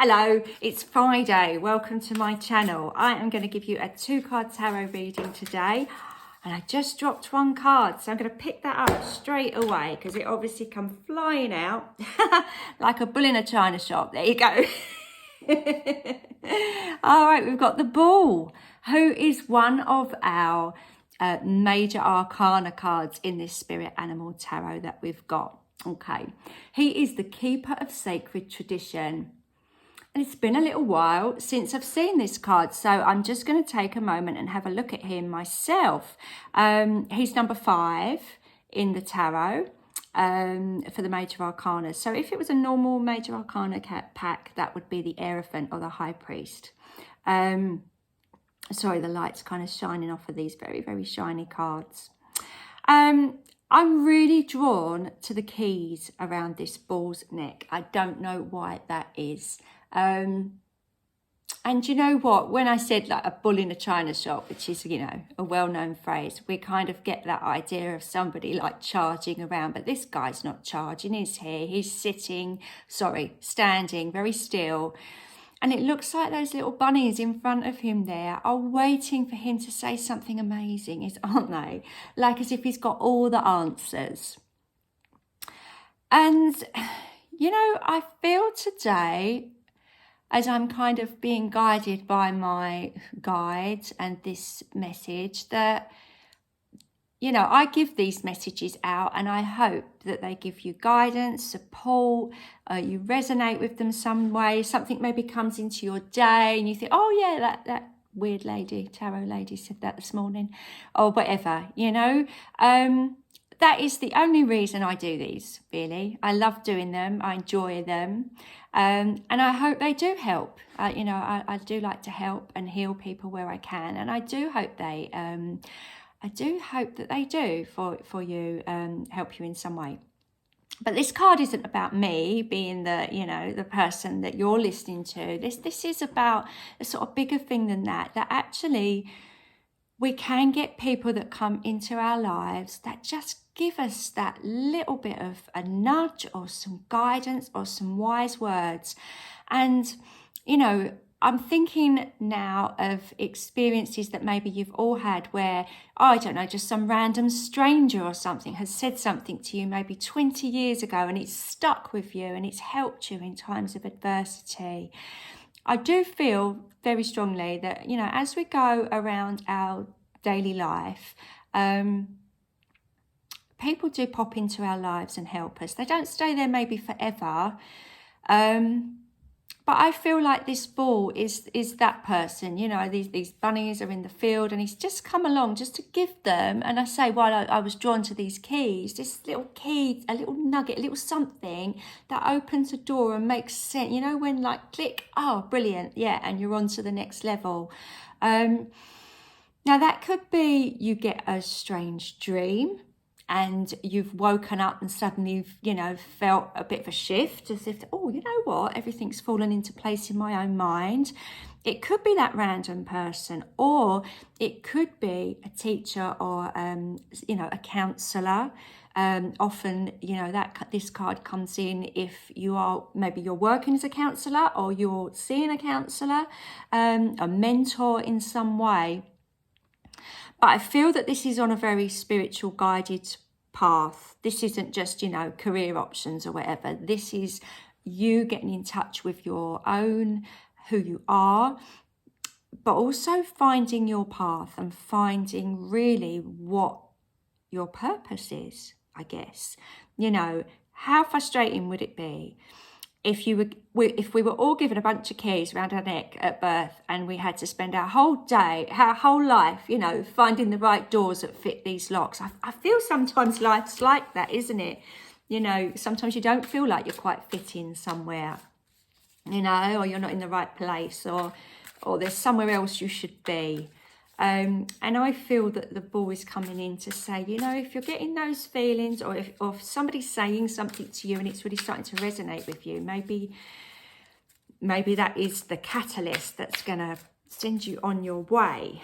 Hello, it's Friday. Welcome to my channel. I am going to give you a 2-card tarot reading today. And I just dropped 1 card, so I'm going to pick that up straight away because it obviously come flying out like a bull in a china shop. There you go. All right, we've got the Bull, who is one of our major arcana cards in this Spirit Animal Tarot that we've got. Okay, he is the keeper of sacred tradition. And it's been a little while since I've seen this card, so I'm just going to take a moment and have a look at him myself. He's number 5 in the tarot for the Major Arcana. So if it was a normal Major Arcana pack, that would be the Hierophant or the High Priest. Sorry, the light's kind of shining off of these very, very shiny cards. I'm really drawn to the keys around this bull's neck. I don't know why that is. And you know what, when I said like a bull in a china shop, which is, you know, a well-known phrase, we kind of get that idea of somebody like charging around, but this guy's not charging, is he? He's standing very still. And it looks like those little bunnies in front of him there are waiting for him to say something amazing, aren't they? Like as if he's got all the answers. And, you know, I feel today, as I'm kind of being guided by my guide and this message, that, you know, I give these messages out and I hope that they give you guidance, support, you resonate with them some way, something maybe comes into your day and you think, oh yeah, that weird lady, tarot lady said that this morning, or whatever, you know. That is the only reason I do these, really. I love doing them. I enjoy them. And I hope they do help. You know, I do like to help and heal people where I can. And I do hope they, that they do for you, help you in some way. But this card isn't about me being the, you know, the person that you're listening to. This is about a sort of bigger thing than that. That actually we can get people that come into our lives that just give us that little bit of a nudge or some guidance or some wise words. And, you know, I'm thinking now of experiences that maybe you've all had where, oh, I don't know, just some random stranger or something has said something to you maybe 20 years ago and it's stuck with you and it's helped you in times of adversity. I do feel very strongly that, you know, as we go around our daily life, people do pop into our lives and help us. They don't stay there maybe forever. But I feel like this bull is that person. You know, these bunnies are in the field and he's just come along just to give them. And I say, while I was drawn to these keys, this little key, a little nugget, a little something that opens a door and makes sense. You know, when like click, oh, brilliant. Yeah. And you're on to the next level. Now that could be you get a strange dream and you've woken up and suddenly, you know, felt a bit of a shift, as if, oh, you know what, everything's fallen into place in my own mind. It could be that random person, or it could be a teacher or, you know, a counsellor. Often, you know, this card comes in if you are, maybe you're working as a counsellor or you're seeing a counsellor, a mentor in some way. But I feel that this is on a very spiritual guided path. This isn't just, you know, career options or whatever. This is you getting in touch with your own, who you are, but also finding your path and finding really what your purpose is, I guess. You know, how frustrating would it be if we were all given a bunch of keys around our neck at birth and we had to spend our whole day, our whole life, you know, finding the right doors that fit these locks. I feel sometimes life's like that, isn't it? You know, sometimes you don't feel like you're quite fitting somewhere, you know, or you're not in the right place, or there's somewhere else you should be. And I feel that the bull is coming in to say, you know, if you're getting those feelings, or if somebody's saying something to you and it's really starting to resonate with you, maybe that is the catalyst that's going to send you on your way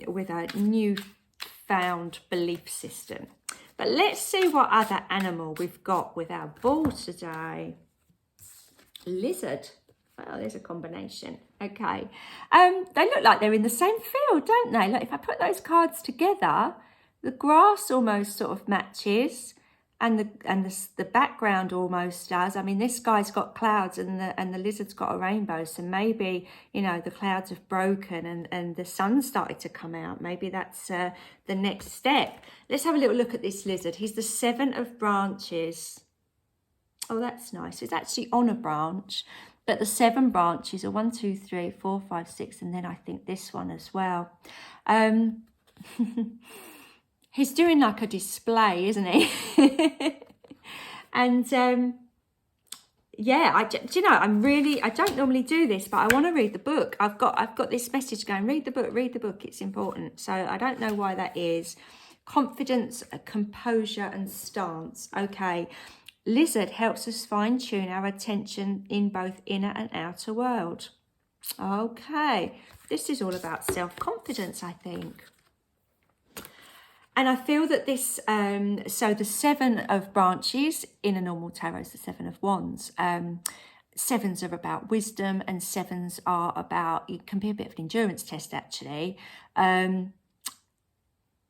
with a newfound belief system. But let's see what other animal we've got with our bull today. Lizard. Oh, there's a combination. Okay. They look like they're in the same field, don't they? Like if I put those cards together, the grass almost sort of matches, and the background almost does. I mean, this guy's got clouds, and the lizard's got a rainbow. So maybe, you know, the clouds have broken and the sun started to come out. Maybe that's the next step. Let's have a little look at this lizard. He's the 7 of branches. Oh, that's nice. It's actually on a branch. But the 7 branches are 1, 2, 3, 4, 5, 6, and then I think this one as well. He's doing like a display, isn't he? And yeah, do you know, I don't normally do this, but I want to read the book. I've got this message going, read the book, it's important. So I don't know why that is. Confidence, composure, and stance. Okay. Lizard helps us fine-tune our attention in both inner and outer world. Okay, this is all about self-confidence, I think. And I feel that this, so the 7 of branches in a normal tarot is the 7 of wands. 7s are about wisdom, and 7s are about, it can be a bit of an endurance test actually.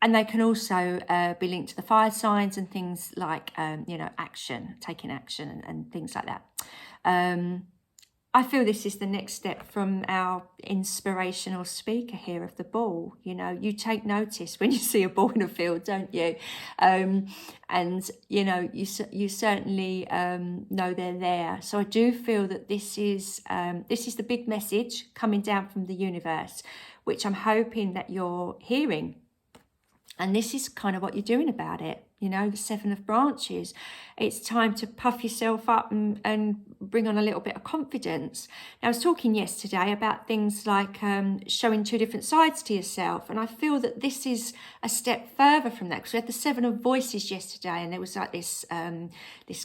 And they can also be linked to the fire signs and things like, you know, action, taking action and things like that. I feel this is the next step from our inspirational speaker here of the ball. You know, you take notice when you see a ball in a field, don't you? And, you know, you certainly know they're there. So I do feel that this is the big message coming down from the universe, which I'm hoping that you're hearing. And this is kind of what you're doing about it. You know, the 7 of branches. It's time to puff yourself up and bring on a little bit of confidence. Now, I was talking yesterday about things like showing 2 different sides to yourself. And I feel that this is a step further from that. Because we had the 7 of voices yesterday. And there was like this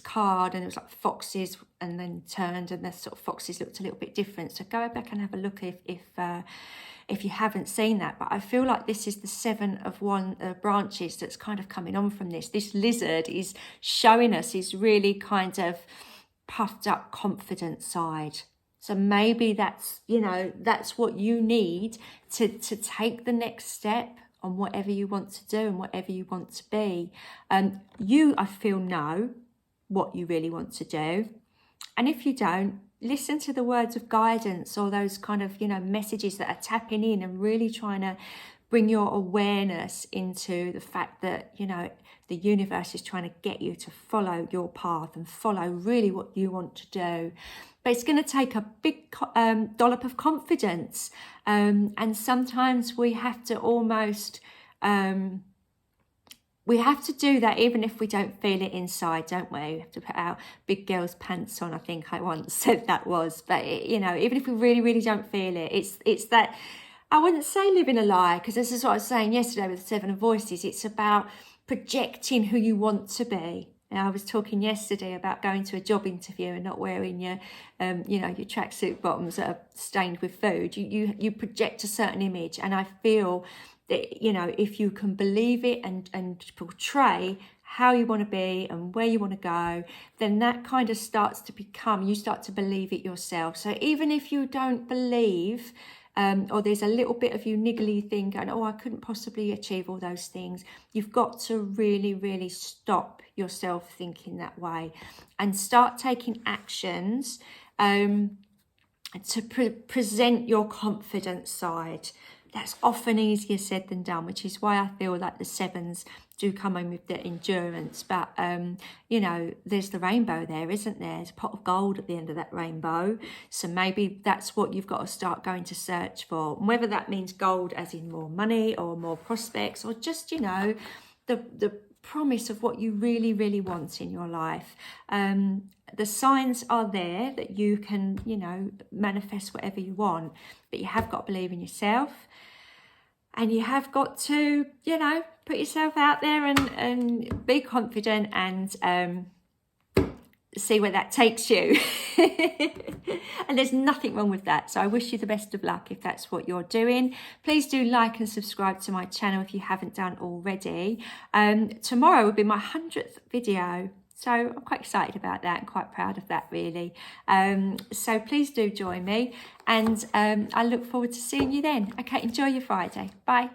card. And it was like foxes and then turned. And the sort of foxes looked a little bit different. So go back and have a look if you haven't seen that. But I feel like this is the 7 of branches that's kind of coming on from this. This lizard is showing us his really kind of puffed up, confident side. So maybe that's, you know, that's what you need to take the next step on whatever you want to do and whatever you want to be. You, I feel, know what you really want to do. And if you don't, listen to the words of guidance or those kind of, you know, messages that are tapping in and really trying to bring your awareness into the fact that, you know, the universe is trying to get you to follow your path and follow really what you want to do. But it's going to take a big dollop of confidence. And sometimes we have to almost... we have to do that even if we don't feel it inside, don't we? We have to put our big girl's pants on, I think I once said that was. But, you know, even if we really, really don't feel it, it's that, I wouldn't say living a lie, because this is what I was saying yesterday with the 7 of voices. It's about projecting who you want to be. Now, I was talking yesterday about going to a job interview and not wearing your, you know, your tracksuit bottoms that are stained with food. You project a certain image, and I feel that, you know, if you can believe it and portray how you want to be and where you want to go, then that kind of starts to become, you start to believe it yourself. So even if you don't believe, or there's a little bit of you niggly thing going, oh, I couldn't possibly achieve all those things, you've got to really, really stop yourself thinking that way and start taking actions to present your confident side. That's often easier said than done, which is why I feel like the 7s do come in with the endurance. But, you know, there's the rainbow there, isn't there? There's a pot of gold at the end of that rainbow. So maybe that's what you've got to start going to search for. And whether that means gold as in more money or more prospects, or just, you know, the promise of what you really, really want in your life. The signs are there that you can, you know, manifest whatever you want, but you have got to believe in yourself, and you have got to, you know, put yourself out there and be confident and see where that takes you. And there's nothing wrong with that. So I wish you the best of luck if that's what you're doing. Please do like and subscribe to my channel if you haven't done already. Tomorrow will be my 100th video. So I'm quite excited about that and quite proud of that, really. So please do join me, and I look forward to seeing you then. Okay, enjoy your Friday. Bye.